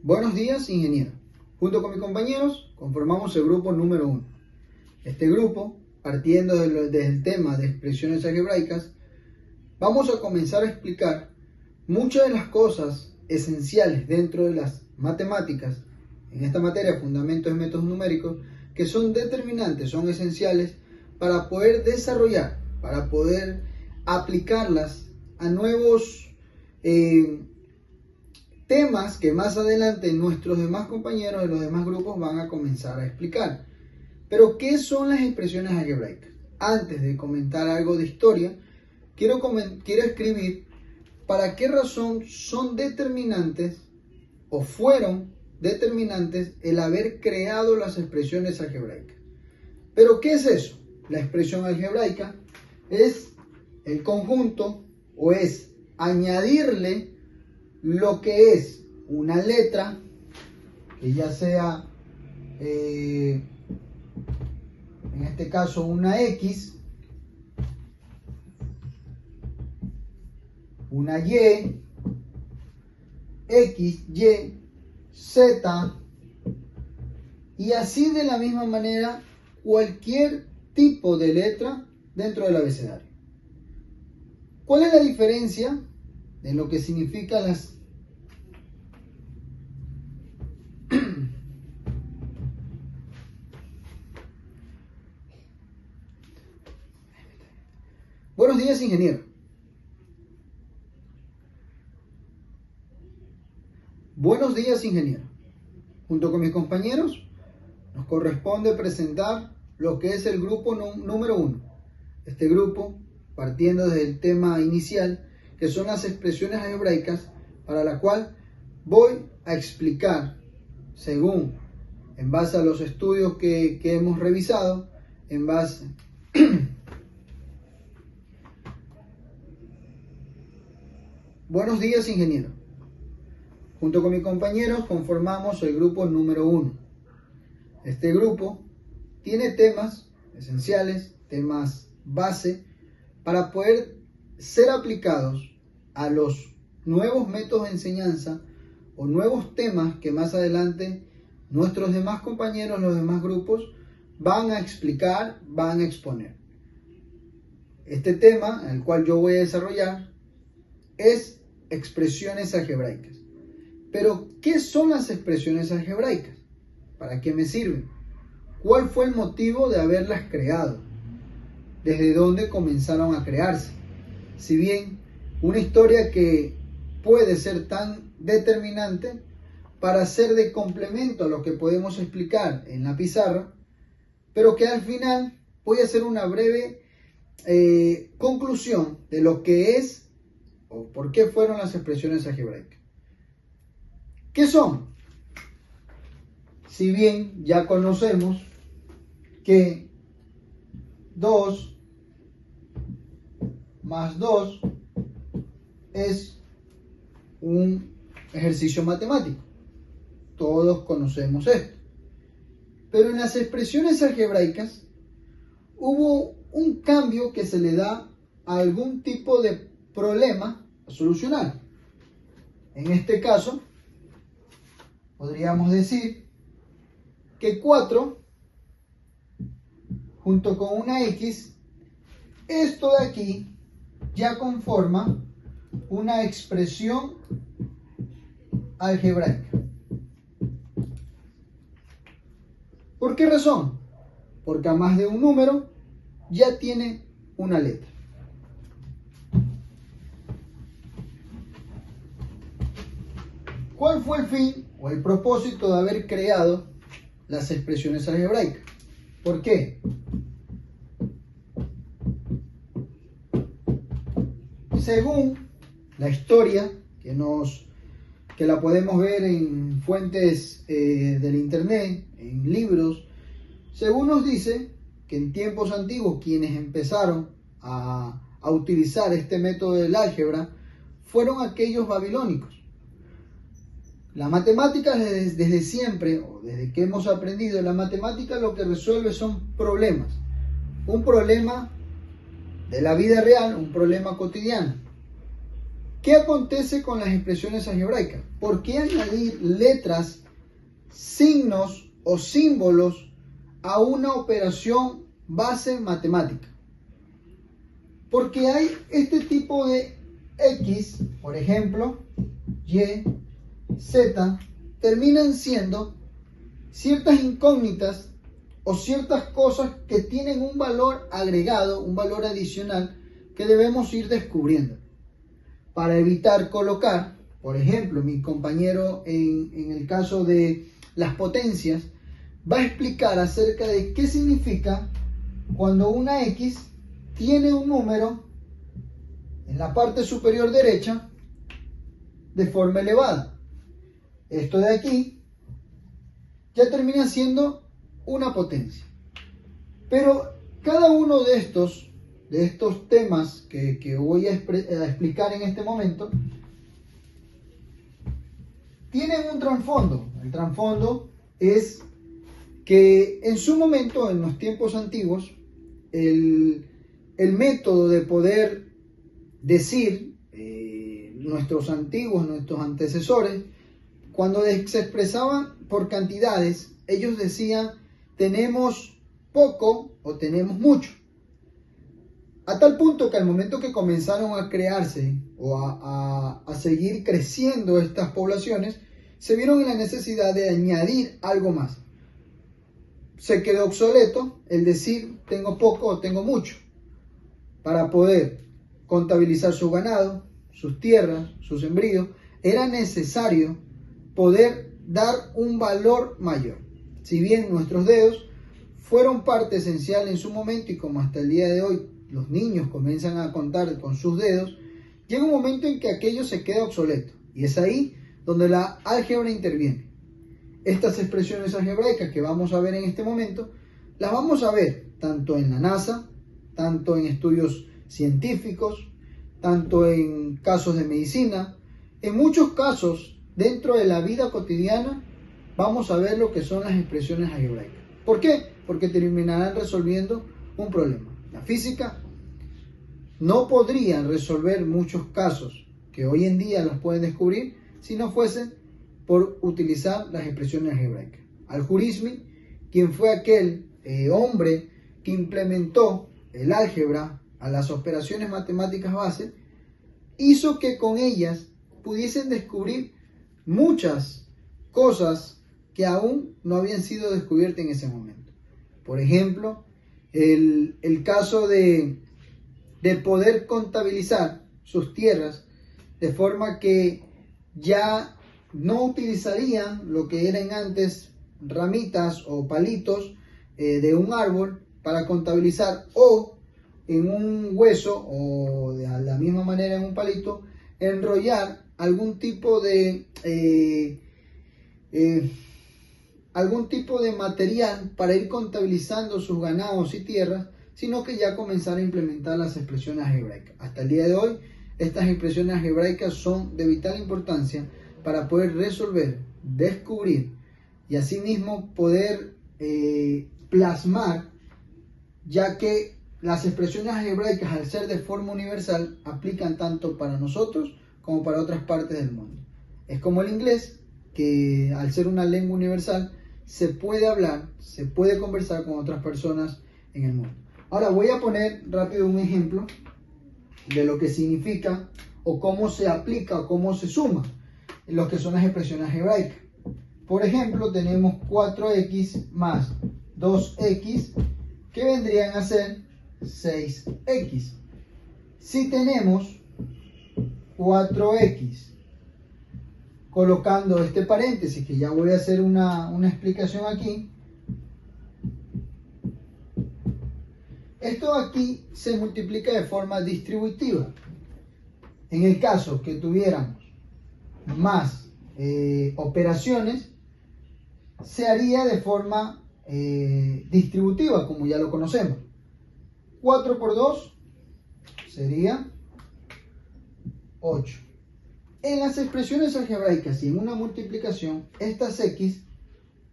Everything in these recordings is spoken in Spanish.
Buenos días, ingeniero. Junto con mis compañeros conformamos el grupo número 1. Este grupo, partiendo del tema de expresiones algebraicas, vamos a comenzar a explicar muchas de las cosas esenciales dentro de las matemáticas, en esta materia, fundamentos de métodos numéricos, que son determinantes, son esenciales para poder desarrollar, para poder aplicarlas a nuevos temas que más adelante nuestros demás compañeros de los demás grupos van a comenzar a explicar. Pero, ¿qué son las expresiones algebraicas? Antes de comentar algo de historia, quiero escribir para qué razón son determinantes o fueron determinantes el haber creado las expresiones algebraicas. Pero, ¿qué es eso? La expresión algebraica es el conjunto o es añadirle lo que es una letra, que ya sea en este caso una X, una Y, X, Y, Z, y así de la misma manera cualquier tipo de letra dentro del abecedario. ¿Cuál es la diferencia de lo que significan las Buenos días, ingeniero. Buenos días, ingeniero. Junto con mis compañeros nos corresponde presentar lo que es el grupo número 1. Este grupo, partiendo desde el tema inicial, que son las expresiones algebraicas, para la cual voy a explicar, en base a los estudios que hemos revisado, en base Buenos días, ingeniero. Junto con mis compañeros conformamos el grupo número 1. Este grupo tiene temas esenciales, temas base, para poder ser aplicados a los nuevos métodos de enseñanza o nuevos temas que más adelante nuestros demás compañeros, los demás grupos, van a explicar, van a exponer. Este tema, en el cual yo voy a desarrollar, es expresiones algebraicas. Pero, ¿qué son las expresiones algebraicas? ¿Para qué me sirven? ¿Cuál fue el motivo de haberlas creado? ¿Desde dónde comenzaron a crearse? Si bien una historia que puede ser tan determinante para ser de complemento a lo que podemos explicar en la pizarra, pero que al final voy a hacer una breve conclusión de lo que es o por qué fueron las expresiones algebraicas. ¿Qué son? Si bien ya conocemos que 2 más 2 es un ejercicio matemático. Todos conocemos esto. Pero en las expresiones algebraicas hubo un cambio que se le da a algún tipo de problema a solucionar. En este caso, podríamos decir que 4 junto con una X, esto de aquí ya conforma una expresión algebraica. ¿Por qué razón? Porque a más de un número ya tiene una letra. ¿Cuál fue el fin o el propósito de haber creado las expresiones algebraicas? ¿Por qué? Según la historia que la podemos ver en fuentes del internet, en libros, según nos dice que en tiempos antiguos quienes empezaron a utilizar este método del álgebra fueron aquellos babilónicos. La matemática desde siempre, o desde que hemos aprendido, la matemática lo que resuelve son problemas. Un problema de la vida real, un problema cotidiano. ¿Qué acontece con las expresiones algebraicas? ¿Por qué añadir letras, signos o símbolos a una operación base matemática? Porque hay este tipo de X, por ejemplo, Y, Z, terminan siendo ciertas incógnitas o ciertas cosas que tienen un valor agregado, un valor adicional que debemos ir descubriendo. Para evitar colocar, por ejemplo, mi compañero en el caso de las potencias, va a explicar acerca de qué significa cuando una X tiene un número en la parte superior derecha de forma elevada. Esto de aquí ya termina siendo una potencia. Pero cada uno de estos temas que voy a explicar en este momento tienen un trasfondo. El trasfondo es que en su momento, en los tiempos antiguos, el método de poder decir, nuestros antecesores, cuando se expresaban por cantidades, ellos decían, tenemos poco o tenemos mucho. A tal punto que al momento que comenzaron a crearse o a seguir creciendo estas poblaciones, se vieron en la necesidad de añadir algo más. Se quedó obsoleto el decir tengo poco o tengo mucho. Para poder contabilizar su ganado, sus tierras, sus sembríos, era necesario poder dar un valor mayor. Si bien nuestros dedos fueron parte esencial en su momento y como hasta el día de hoy los niños comienzan a contar con sus dedos, llega un momento en que aquello se queda obsoleto y es ahí donde la álgebra interviene. Estas expresiones algebraicas que vamos a ver en este momento, las vamos a ver tanto en la NASA, tanto en estudios científicos, tanto en casos de medicina, en muchos casos dentro de la vida cotidiana vamos a ver lo que son las expresiones algebraicas. ¿Por qué? Porque terminarán resolviendo un problema. La física no podría resolver muchos casos que hoy en día los pueden descubrir si no fuesen por utilizar las expresiones algebraicas. Al-Khwarizmi, quien fue aquel hombre que implementó el álgebra a las operaciones matemáticas base, hizo que con ellas pudiesen descubrir muchas cosas que aún no habían sido descubiertas en ese momento. Por ejemplo, el caso de poder contabilizar sus tierras de forma que ya no utilizarían lo que eran antes ramitas o palitos de un árbol para contabilizar, o en un hueso o de la misma manera en un palito enrollar algún tipo de material para ir contabilizando sus ganados y tierras, sino que ya comenzar a implementar las expresiones algebraicas. Hasta el día de hoy, estas expresiones algebraicas son de vital importancia para poder resolver, descubrir y asimismo poder plasmar, ya que las expresiones algebraicas, al ser de forma universal, aplican tanto para nosotros como para otras partes del mundo. Es como el inglés, que al ser una lengua universal, se puede hablar, se puede conversar con otras personas en el mundo. Ahora voy a poner rápido un ejemplo de lo que significa o cómo se aplica o cómo se suma lo que son las expresiones algebraicas. Por ejemplo, tenemos 4x más 2x, que vendrían a ser 6x. Si tenemos 4x, colocando este paréntesis, que ya voy a hacer una explicación aquí, esto aquí se multiplica de forma distributiva. En el caso que tuviéramos más operaciones, se haría de forma distributiva, como ya lo conocemos. 4 por 2 sería 8. En las expresiones algebraicas y en una multiplicación, estas x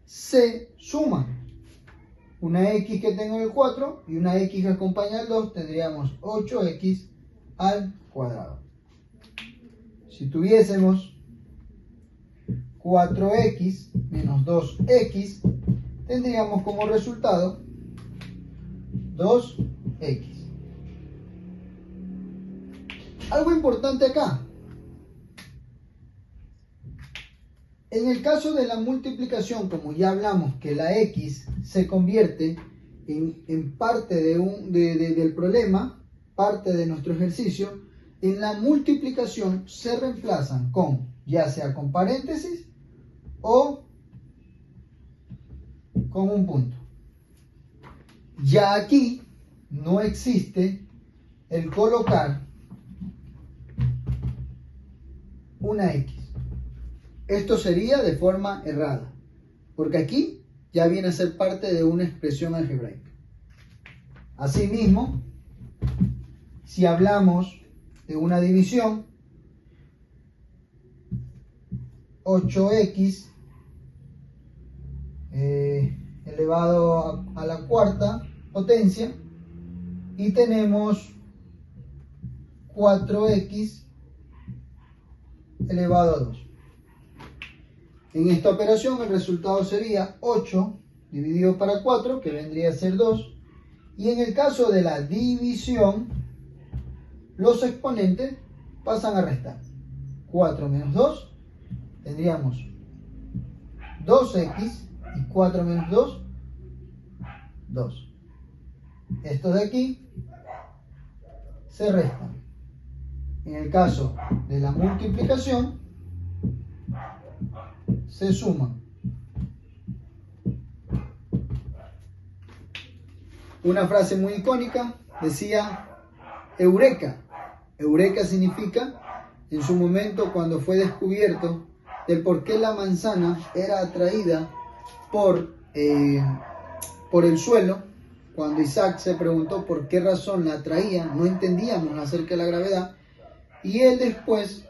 se suman. Una x que tengo en el 4 y una x que acompaña al 2, tendríamos 8x al cuadrado. Si tuviésemos 4x menos 2x, tendríamos como resultado 2x. Algo importante acá. En el caso de la multiplicación, como ya hablamos que la x se convierte en parte del problema, parte de nuestro ejercicio, en la multiplicación se reemplazan con, ya sea con paréntesis o con un punto. Ya aquí no existe el colocar una x. Esto sería de forma errada, porque aquí ya viene a ser parte de una expresión algebraica. Asimismo, si hablamos de una división, 8x elevado a la cuarta potencia, y tenemos 4x elevado a 2. En esta operación el resultado sería 8 dividido para 4, que vendría a ser 2. Y en el caso de la división, los exponentes pasan a restar. 4 menos 2, tendríamos 2x, y 4 menos 2, 2. Estos de aquí se restan. En el caso de la multiplicación, se suman. Una frase muy icónica decía Eureka. Eureka significa en su momento cuando fue descubierto del por qué la manzana era atraída por el suelo. Cuando Isaac se preguntó por qué razón la atraía, no entendíamos acerca de la gravedad, y él después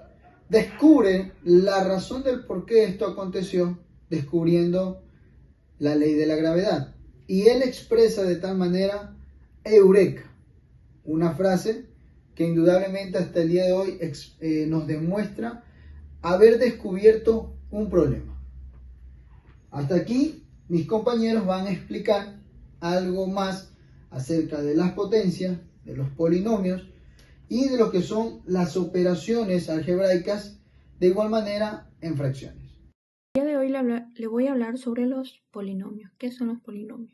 descubre la razón del por qué esto aconteció, descubriendo la ley de la gravedad. Y él expresa de tal manera Eureka, una frase que indudablemente hasta el día de hoy nos demuestra haber descubierto un problema. Hasta aquí mis compañeros van a explicar algo más acerca de las potencias, de los polinomios y de lo que son las operaciones algebraicas, de igual manera en fracciones. El día de hoy le voy a hablar sobre los polinomios. ¿Qué son los polinomios?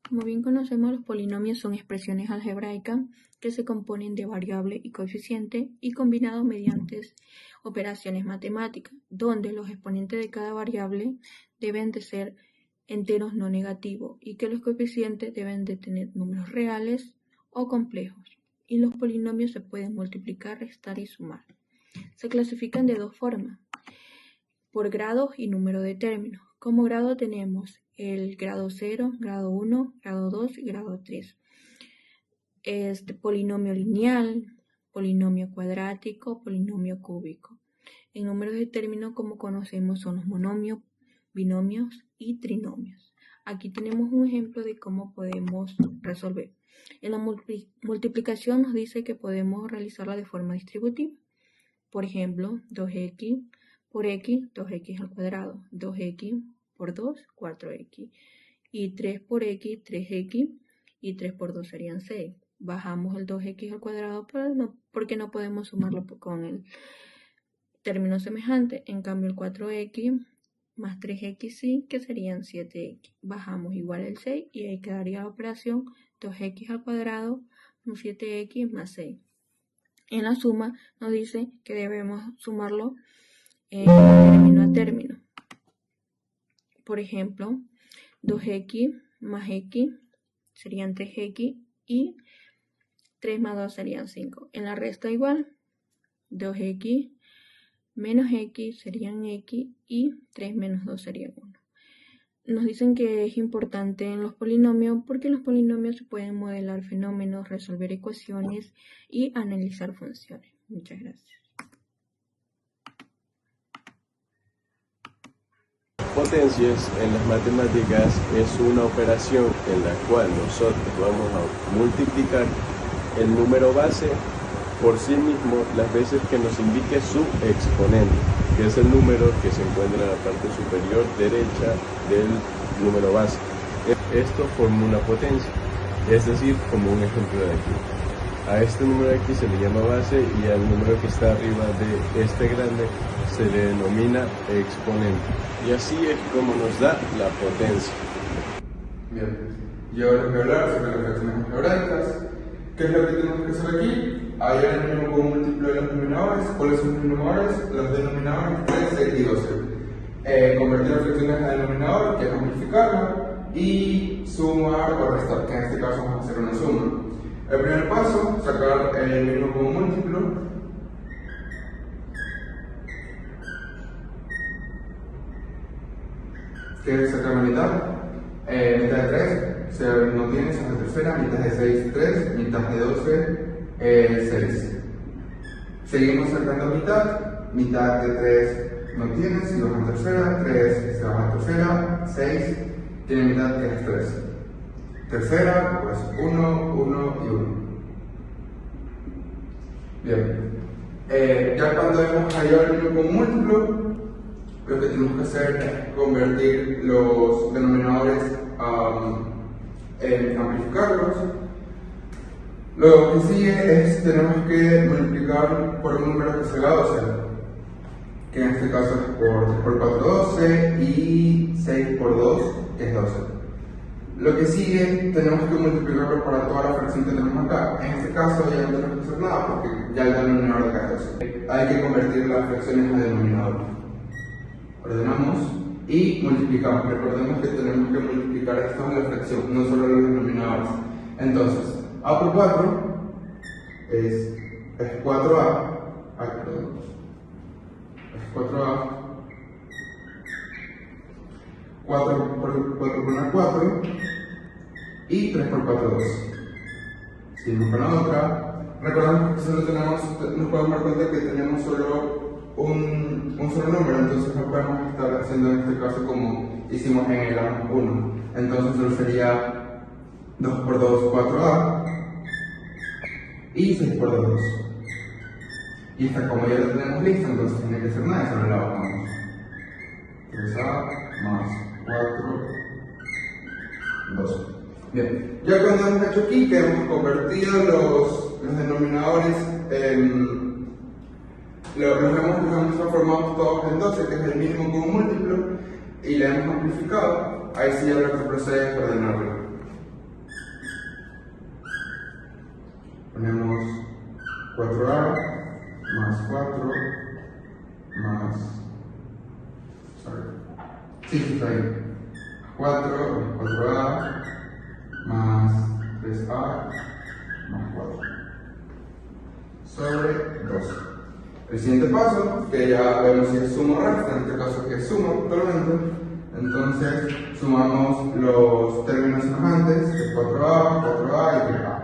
Como bien conocemos, los polinomios son expresiones algebraicas que se componen de variable y coeficiente y combinados mediante operaciones matemáticas, donde los exponentes de cada variable deben de ser enteros no negativos y que los coeficientes deben de tener números reales o complejos. Y los polinomios se pueden multiplicar, restar y sumar. Se clasifican de dos formas, por grados y número de términos. Como grado tenemos el grado 0, grado 1, grado 2 y grado 3. Polinomio lineal, polinomio cuadrático, polinomio cúbico. En números de términos, como conocemos, son los monomios, binomios y trinomios. Aquí tenemos un ejemplo de cómo podemos resolver. En la multiplicación nos dice que podemos realizarla de forma distributiva. Por ejemplo, 2x por x, 2x al cuadrado. 2x por 2, 4x. Y 3 por x, 3x. Y 3 por 2 serían 6. Bajamos el 2x al cuadrado porque no podemos sumarlo con el término semejante. En cambio, el 4x más 3x sí, que serían 7x. Bajamos igual el 6 y ahí quedaría la operación 2x al cuadrado más 7x más 6. En la suma nos dice que debemos sumarlo término a término. Por ejemplo, 2x más x serían 3x y 3 más 2 serían 5. En la resta igual, 2x menos x serían x y 3 menos 2 sería 1. Nos dicen que es importante en los polinomios porque en los polinomios se pueden modelar fenómenos, resolver ecuaciones y analizar funciones. Muchas gracias. Potencias en las matemáticas es una operación en la cual nosotros vamos a multiplicar el número base por sí mismo las veces que nos indique su exponente, que es el número que se encuentra en la parte superior derecha del número base. Esto forma una potencia, es decir, como un ejemplo de aquí. A este número de aquí se le llama base y al número que está arriba de este grande se le denomina exponente. Y así es como nos da la potencia. Bien, y ahora les voy a hablar sobre las fracciones algebraicas. ¿Qué es lo que tenemos que hacer aquí? Hallar el mínimo común múltiplo de los denominadores. ¿Cuáles son los denominadores? Los denominadores 3, 6 y 12. Convertir las fracciones a denominador, que es amplificarlo, y sumar o restar, que en este caso vamos a hacer una suma. El primer paso, sacar el mínimo común múltiplo. ¿Qué es sacar la mitad? Mitad de 3, no tienes, es la tercera. Mitad de 6, 3. Mitad de 12, 6. Seguimos sacando mitad. Mitad de 3 no tienes, y vas a tercera. 3 se va a tercera. 6 tiene mitad, que es 3. Tercera, pues 1, 1 y 1. Bien. Ya cuando hemos hallado el mínimo común múltiplo, lo que tenemos que hacer es convertir los denominadores en amplificarlos. Lo que sigue es tenemos que multiplicar por un número que sea 12, que en este caso es por 4, 12, y 6 por 2, que es 12. Lo que sigue tenemos que multiplicarlo para toda la fracción que tenemos acá. En este caso ya no tenemos que hacer nada porque ya el denominador de acá es 12. Hay que convertir las fracciones a denominador. Ordenamos y multiplicamos. Recordemos que tenemos que multiplicar esto en la fracción, no solo los denominadores. Entonces, a por 4 es 4a. Ay, perdón. Es 4a. 4 por 1 es 4. Y 3 por 4 2. Seguimos con la otra. Recordemos que solo nos podemos dar cuenta que tenemos solo un solo número, entonces no podemos estar haciendo en este caso como hicimos en el A1. Entonces solo sería 2 por 2, 4a, y 6 por 2, 2. Y esta, como ya la tenemos lista, entonces tiene que ser nada, solo la bajamos. 3a más 4, 2. Bien, ya cuando hemos hecho aquí, que hemos convertido los denominadores los hemos transformado todos en 12, que es el mínimo común múltiplo, y le hemos amplificado. Ahí sí ya lo que procede es ordenarlo. Ponemos 4a más 4 más... Sí, está ahí. 4a más 3a más 4 sobre 2. El siguiente paso, que ya vemos si es suma o resta, en este caso que es suma actualmente, entonces sumamos los términos semejantes, que es 4a, 4a y 3a.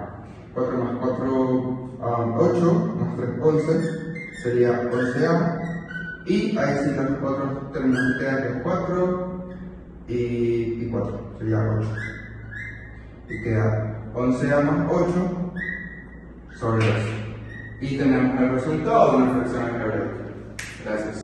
4 más 4, 8, más 3, 11, sería 11a, y ahí sí los 4 términos que quedan, que es 4 y 4, sería 8. Y queda 11a más 8 sobre 2. Y tenemos el resultado de una fracción algebraica. Gracias.